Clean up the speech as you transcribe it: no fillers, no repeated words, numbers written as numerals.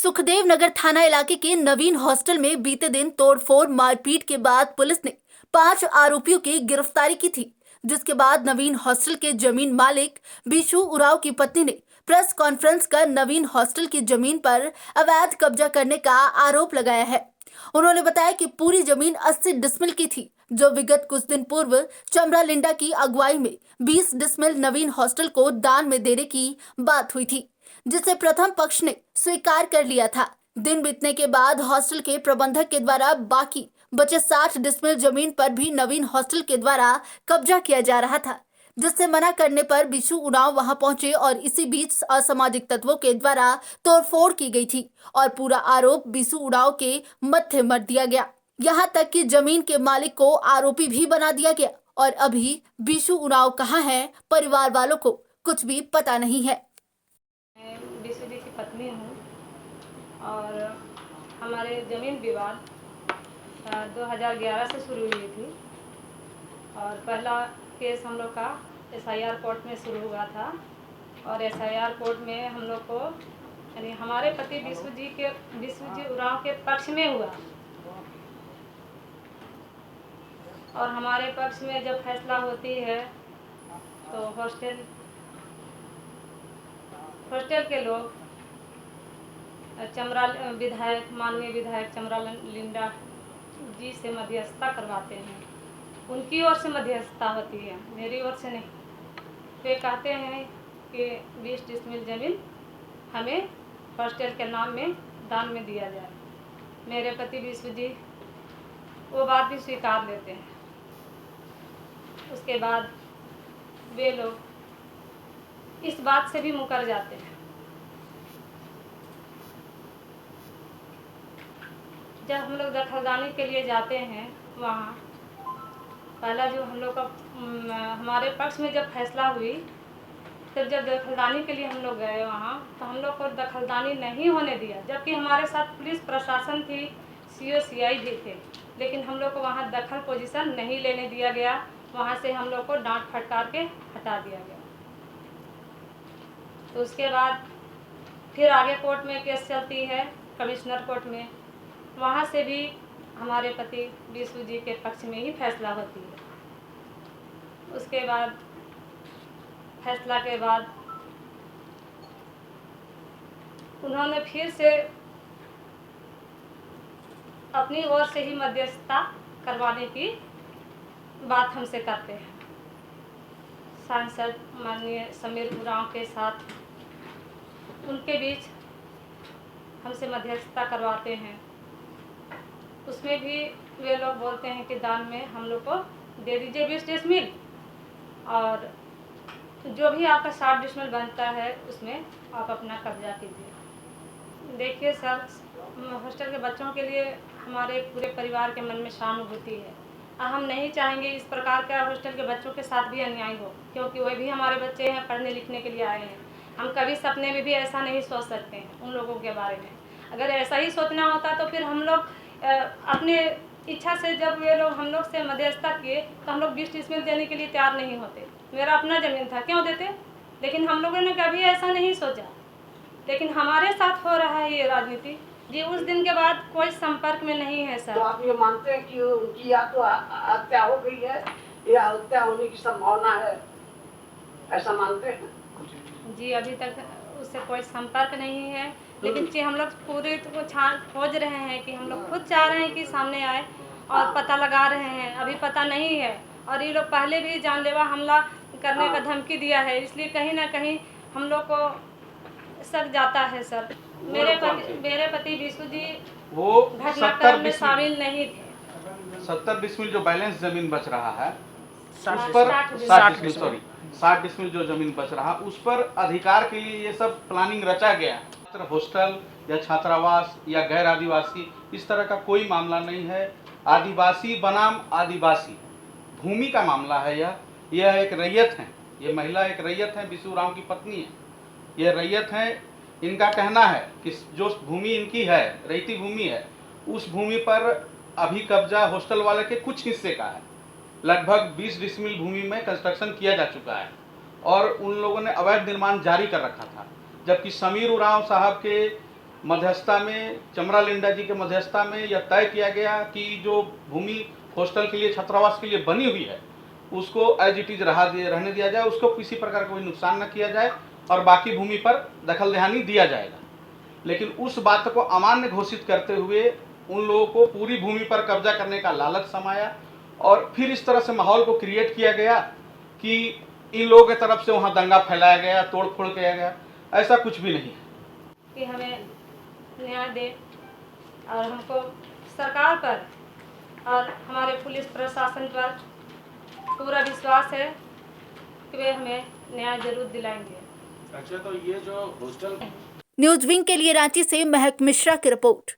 सुखदेव नगर थाना इलाके के नवीन हॉस्टल में बीते दिन तोड़फोड़ मारपीट के बाद पुलिस ने 5 आरोपियों की गिरफ्तारी की थी, जिसके बाद नवीन हॉस्टल के जमीन मालिक बीशू उरांव की पत्नी ने प्रेस कॉन्फ्रेंस कर नवीन हॉस्टल की जमीन पर अवैध कब्जा करने का आरोप लगाया है। उन्होंने बताया कि पूरी जमीन 80 डिसमिल की थी, जो विगत कुछ दिन पूर्व चमरा लिंडा की अगुवाई में 20 डिसमिल नवीन हॉस्टल को दान में देने की बात हुई थी, जिसे प्रथम पक्ष ने स्वीकार कर लिया था। दिन बीतने के बाद हॉस्टल के प्रबंधक के द्वारा बाकी बचे 60 डिसमिल जमीन पर भी नवीन हॉस्टल के द्वारा कब्जा किया जा रहा था, जिससे मना करने पर बिशु उरांव वहां पहुंचे और इसी बीच असामाजिक तत्वों के द्वारा तोड़फोड़ की गई थी और पूरा आरोप बिशु उरांव के मत्थे मर दिया गया। यहाँ तक कि जमीन के मालिक को आरोपी भी बना दिया गया और अभी बिशु उरांव कहाँ है, परिवार वालों को कुछ भी पता नहीं है। मैं बीसू जी की पत्नी हूँ और हमारे ज़मीन विवाद 2011 से शुरू हुई थी और पहला केस हम लोग का एसआईआर कोर्ट में शुरू हुआ था और एसआईआर कोर्ट में हम लोग को यानी हमारे पति बीसू जी उरांव के पक्ष में हुआ और हमारे पक्ष में जब फैसला होती है तो हॉस्टल के लोग चमरा विधायक माननीय विधायक चमरा लिंडा जी से मध्यस्थता करवाते हैं। उनकी ओर से मध्यस्थता होती है, मेरी ओर से नहीं। वे कहते हैं कि 20 डिसमिल ज़मीन हमें हॉस्टल के नाम में दान में दिया जाए। मेरे पति विश्व जी वो बात भी स्वीकार लेते हैं। उसके बाद वे लोग इस बात से भी मुकर जाते हैं। जब हम लोग दखलदानी के लिए जाते हैं वहाँ पहला जो हम लोग का हमारे पक्ष में जब फैसला हुई तब जब दखलदानी के लिए हम लोग गए वहाँ तो हम लोग को दखलदानी नहीं होने दिया, जबकि हमारे साथ पुलिस प्रशासन थी, सीओ सीआई भी थे, लेकिन हम लोग को वहाँ दखल पोजीशन नहीं लेने दिया गया। वहाँ से हम लोग को डांट फटकार के हटा दिया गया। तो उसके बाद फिर आगे कोर्ट में केस चलती है, कमिश्नर कोर्ट में। वहाँ से भी हमारे पति बीसू जी के पक्ष में ही फैसला होती है। उसके बाद फैसला के बाद उन्होंने फिर से अपनी ओर से ही मध्यस्थता करवाने की बात हमसे करते हैं। सांसद माननीय समीर उरांव के साथ उनके बीच हमसे मध्यस्थता करवाते हैं। उसमें भी वे लोग बोलते हैं कि दान में हम लोग को दे दीजिए 20 डिसमिल और जो भी आपका 60 डिसमिल बनता है उसमें आप अपना कब्जा कीजिए। देखिए सर, हॉस्टल के बच्चों के लिए हमारे पूरे परिवार के मन में सहानुभूति है। हम नहीं चाहेंगे इस प्रकार का हॉस्टल के बच्चों के साथ भी अन्याय हो, क्योंकि वे भी हमारे बच्चे हैं, पढ़ने लिखने के लिए आए हैं। हम कभी सपने में भी ऐसा नहीं सोच सकते हैं उन लोगों के बारे में। अगर ऐसा ही सोचना होता तो फिर हम लोग अपने इच्छा से जब वे लोग हम लोग से मध्यस्थता किए तो हम लोग 20 डिसमिल देने के लिए तैयार नहीं होते। मेरा अपना ज़मीन था, क्यों देते? लेकिन हम लोगों ने कभी ऐसा नहीं सोचा। लेकिन हमारे साथ हो रहा है ये राजनीति जी। उस दिन के बाद कोई संपर्क में नहीं है सर। तो आप ये मानते हैं कि उनकी या तो हत्या हो गई है या हत्या होने की संभावना है, ऐसा मानते हैं? जी अभी तक उससे कोई संपर्क नहीं है, लेकिन जी हम लोग पूरे को खोज रहे हैं कि हम लोग खुद चाह रहे हैं कि सामने आए और पता लगा रहे हैं। अभी पता नहीं है और ये लोग पहले भी जानलेवा हमला करने का धमकी दिया है, इसलिए कहीं ना कहीं हम लोग को शक जाता है सर। मेरे पति विशु जी वो घटनाक्रम में शामिल नहीं थे। 70 डिसमिल जो बैलेंस जमीन बच रहा है उस 60 डिसमिल जो जमीन बच रहा उस पर अधिकार के लिए ये सब प्लानिंग रचा गया। हॉस्टल या छात्रावास या गैर आदिवासी इस तरह का कोई मामला नहीं है। आदिवासी बनाम आदिवासी भूमि का मामला है। यह एक रैयत है, ये महिला एक रैयत है, बिशु उरांव की पत्नी है, ये रैयत है। इनका कहना है कि जो भूमि इनकी है, रैयती भूमि है, उस भूमि पर अभी कब्जा हॉस्टल वाले के कुछ हिस्से का है। लगभग 20 डिसमिल भूमि में कंस्ट्रक्शन किया जा चुका है और उन लोगों ने अवैध निर्माण जारी कर रखा था, जबकि समीर उरांव साहब के मध्यस्थता में, चमरा लिंडा जी के मध्यस्थता में यह तय किया गया कि जो भूमि हॉस्टल के लिए, छात्रावास के लिए बनी हुई है, उसको एज इट इज रहने दिया जाए, उसको किसी प्रकार का कोई नुकसान न किया जाए और बाकी भूमि पर दखल देहानी दिया जाएगा। लेकिन उस बात को अमान्य घोषित करते हुए उन लोगों को पूरी भूमि पर कब्जा करने का लालच समाया और फिर इस तरह से माहौल को क्रिएट किया गया कि इन लोगों की तरफ से वहाँ दंगा फैलाया गया, तोड़ फोड़ किया गया। ऐसा कुछ भी नहीं है कि हमें न्याय दे और हमको सरकार पर और हमारे पुलिस प्रशासन पर पूरा विश्वास है कि वे हमें न्याय जरूर दिलाएंगे। अच्छा, तो ये जो हॉस्टल न्यूज विंग के लिए रांची से महक मिश्रा की रिपोर्ट।